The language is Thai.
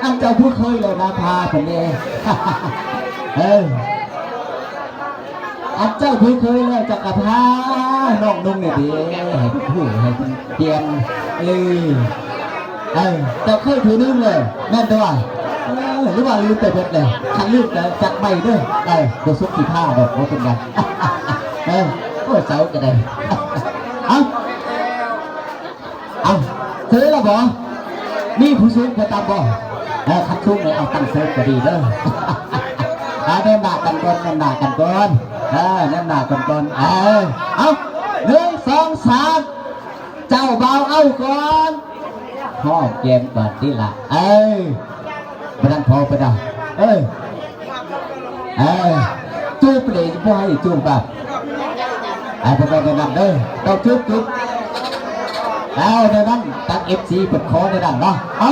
อันเจ้าผู้เคยเลยนะพาคนนี้อันเจ้าผู้เคยเลยจักรพาน้องนุ่งเนี่ยดีผู้ให้เตรียมเจ้าเคยถือนึงเลยแม่นตัวหรือว่าลืมไปหมดเลยฉันลืมเลยจักใบด้วยตัวซุกที่ผ้าแบบว่าเป็นไงก็เสากันเลยเอาเธอแล้วบอนี่ผู้สูงผู้ตามบอขัดชุ่มเลยเอาตั้งเซิร์ฟก็ดีเด้อเดินหน้ากันก่อนเดินหน้ากันก่อนเดินหน้ากันก่อนเอา1 2 3เจ้าเบาเอาก่อนพ่อเกมก่อนที่ละไปดังพอไปดังจูบเลยพ่อให้จูบแบบไปไปนั่นเด้อต้องจูบเอาเดี๋ยวนั้นตั้ง FC เปิดคอในดังเนาะเอา